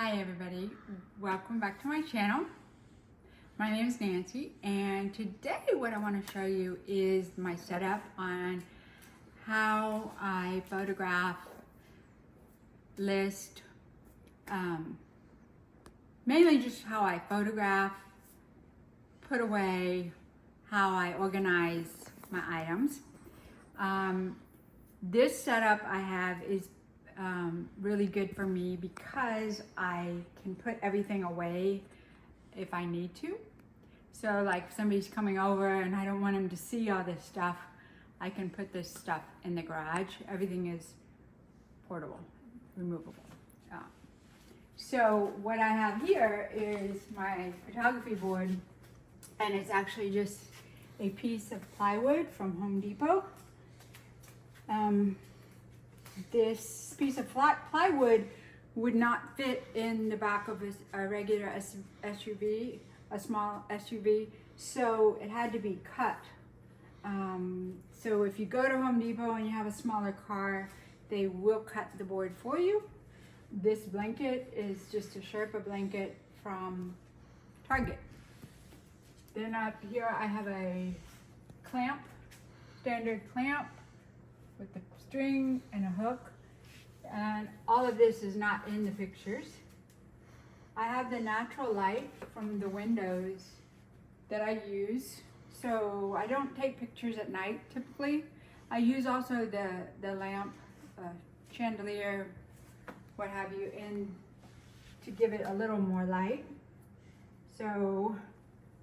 Hi everybody, welcome back to my channel. My name is Nancy, and today what I want to show you is my setup on how I photograph, list, mainly just how I photograph, put away, how I organize my items. This setup I have is really good for me because I can put everything away if I need to. So like if somebody's coming over and I don't want them to see all this stuff, I can put this stuff in the garage. Everything is portable, removable. So what I have here is my photography board, and it's actually just a piece of plywood from Home Depot. This piece of plywood would not fit in the back of a regular SUV, a small SUV, so it had to be cut. So if you go to Home Depot and you have a smaller car, they will cut the board for you. This blanket is just a Sherpa blanket from Target. Then up here I have a clamp, standard clamp with the string and a hook, and all of this is not in the pictures. I have the natural light from the windows that I use, so I don't take pictures at night typically. I use also the lamp, chandelier, what have you, in to give it a little more light. So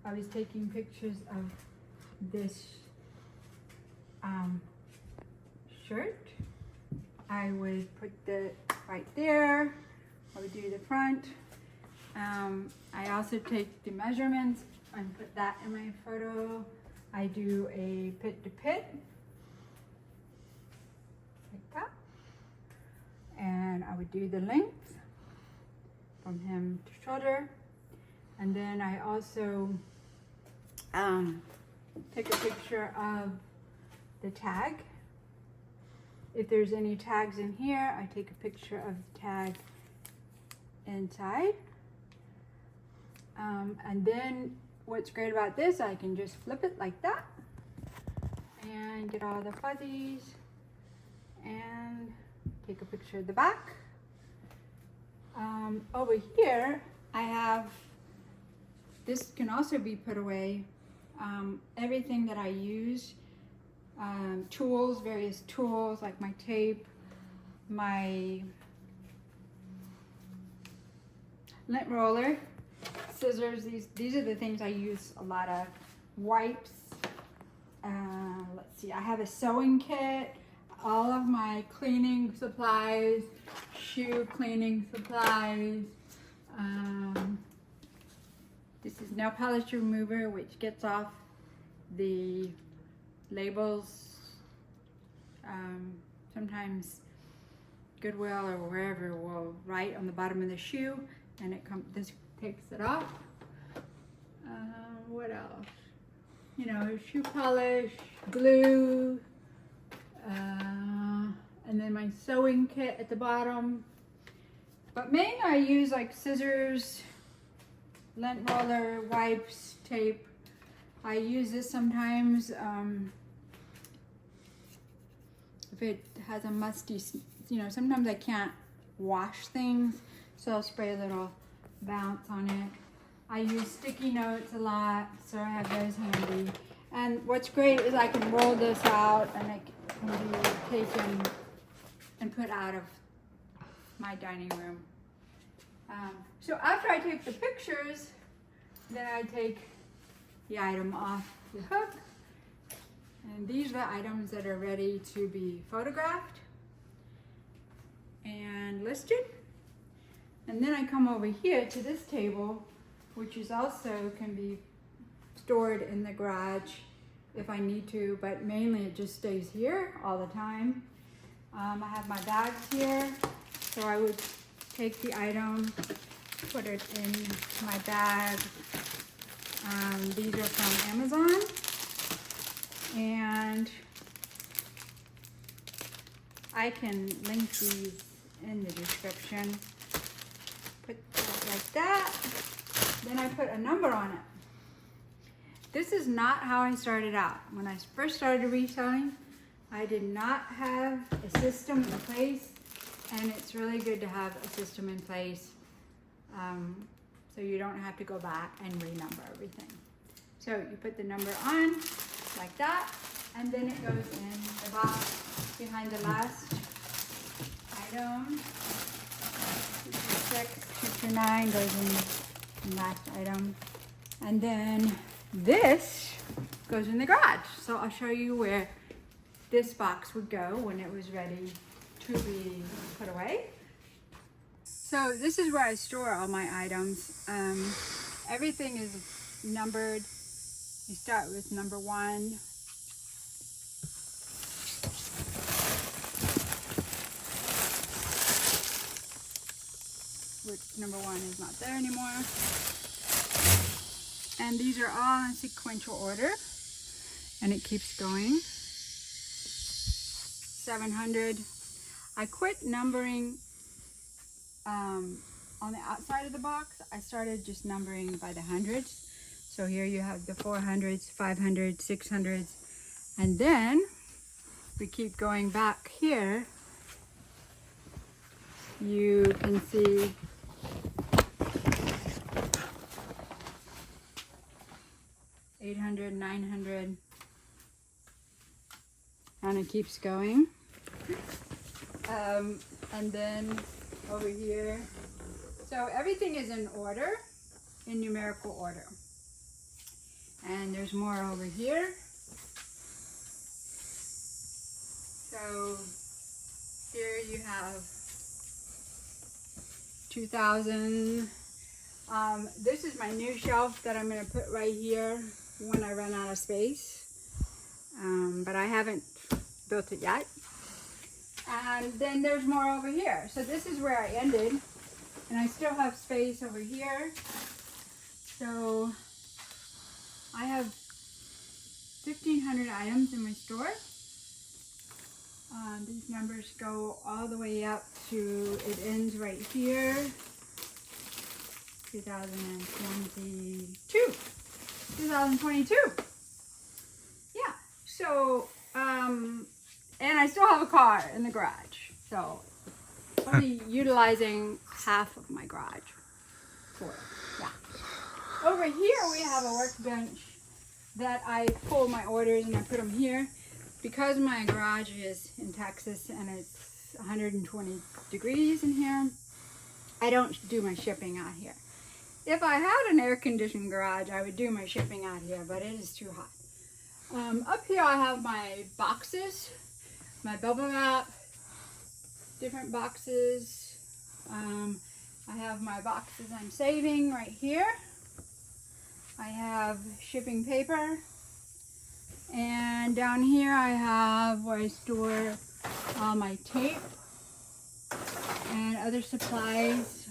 I was taking pictures of this shirt. I would put the right there. I would do the front. I also take the measurements and put that in my photo. I do a pit to pit, like that. And I would do the length from hem to shoulder. And then I also take a picture of the tag. If there's any tags in here, I take a picture of the tag inside. And then what's great about this, I can just flip it like that and get all the fuzzies and take a picture of the back. Over here, I have, this can also be put away. Everything that I use, tools, various tools like my tape, my lint roller, scissors. These are the things I use a lot of. Wipes. Let's see, I have a sewing kit, all of my cleaning supplies, shoe cleaning supplies. This is nail polish remover, which gets off the labels. Sometimes Goodwill or wherever will write on the bottom of the shoe, and this takes it off. What else? You know, shoe polish, glue, and then my sewing kit at the bottom. But mainly I use like scissors, lint roller, wipes, tape. I use this sometimes if it has a musty, you know, sometimes I can't wash things, so I'll spray a little bounce on it. I use sticky notes a lot, so I have those handy. And what's great is I can roll this out and it can be taken and put out of my dining room. So after I take the pictures, then I take the item off the hook, and these are the items that are ready to be photographed and listed. And then I come over here to this table, which is also can be stored in the garage if I need to, but mainly it just stays here all the time. I have my bags here, so I would take the item, put it in my bag. These are from Amazon, and I can link these in the description. Put that like that. Then I put a number on it. This is not how I started out. When I first started reselling, I did not have a system in place, and it's really good to have a system in place so you don't have to go back and renumber everything. So you put the number on like that, and then it goes in the box behind the last item. 226, 229 goes in the last item. And then this goes in the garage. So I'll show you where this box would go when it was ready to be put away. So this is where I store all my items. Everything is numbered. You start with number 1. Which number 1 is not there anymore. And these are all in sequential order, and it keeps going. 700. I quit numbering on the outside of the box. I started just numbering by the hundreds. So here you have the 400s, 500s, 600s, and then we keep going back here. You can see $800, $900, and it keeps going. And then over here, so everything is in order, in numerical order. And there's more over here. So here you have 2,000. This is my new shelf that I'm going to put right here when I run out of space. But I haven't built it yet. And then there's more over here. So this is where I ended. And I still have space over here. So I have 1,500 items in my store. These numbers go all the way up to, it ends right here, 2022. Yeah, so, and I still have a car in the garage. So, only utilizing half of my garage for it, yeah. Over here we have a workbench that I pull my orders and I put them here. Because my garage is in Texas and it's 120 degrees in here, I don't do my shipping out here. If I had an air-conditioned garage, I would do my shipping out here, but it is too hot. Up here I have my boxes, my bubble wrap, different boxes. I have my boxes I'm saving right here. I have shipping paper. And down here I have where I store all my tape and other supplies.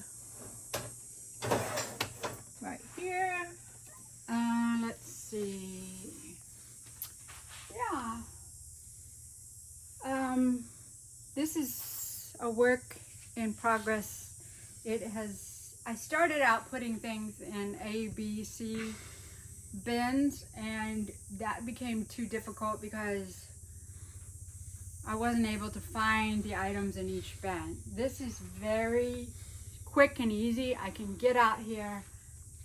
Right here. Let's see. Yeah. This is a work in progress. I started out putting things in A, B, C bins, and that became too difficult because I wasn't able to find the items in each bin. This is very quick and easy. I can get out here,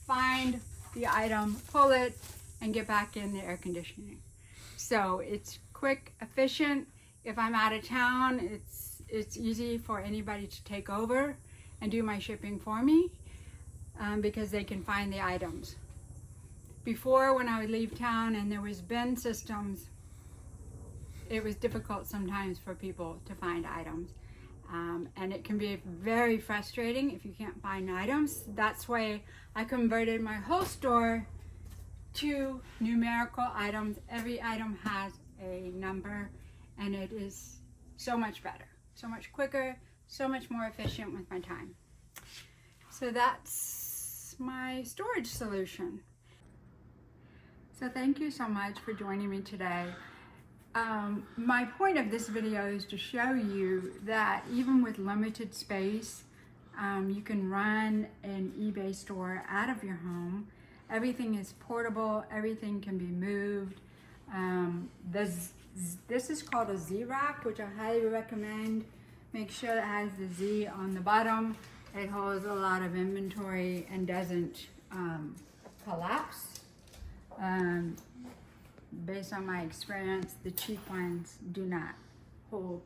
find the item, pull it, and get back in the air conditioning. So it's quick, efficient. If I'm out of town, it's easy for anybody to take over and do my shipping for me because they can find the items. Before, when I would leave town and there was bin systems, it was difficult sometimes for people to find items. And it can be very frustrating if you can't find items. That's why I converted my whole store to numerical items. Every item has a number, and it is so much better, so much quicker, so much more efficient with my time. So that's my storage solution. So thank you so much for joining me today. My point of this video is to show you that even with limited space, You can run an eBay store out of your home. Everything is portable. Everything can be moved. This is called a Z-Rack, which I highly recommend. Make sure it has the Z on the bottom. It holds a lot of inventory and doesn't collapse. Based on my experience, the cheap ones do not hold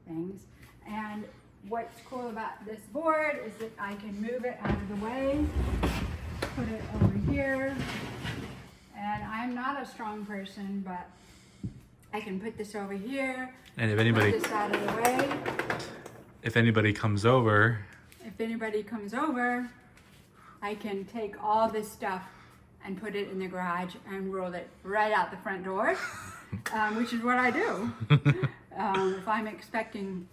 things. And what's cool about this board is that I can move it out of the way, put it over here. And I'm not a strong person, but I can put this over here. And put this out of the way. if anybody comes over, I can take all this stuff and put it in the garage and roll it right out the front door, which is what I do. If I'm expecting,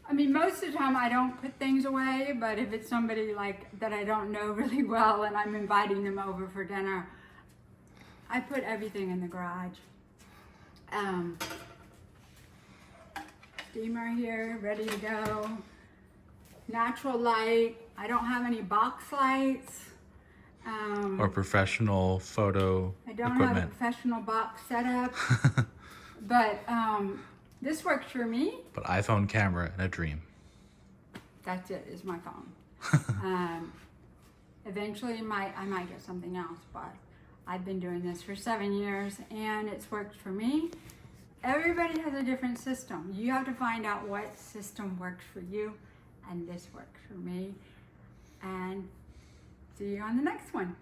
I mean, most of the time I don't put things away, but if it's somebody like that I don't know really well and I'm inviting them over for dinner, I put everything in the garage. Steamer here, ready to go. Natural light. I don't have any box lights. or professional photo I don't equipment. have a professional box setup, but this works for me. But iPhone camera and a dream. That's it, is my phone. Eventually I might get something else, but I've been doing this for 7 years and it's worked for me. Everybody has a different system. You have to find out what system works for you, and this works for me. And see you on the next one.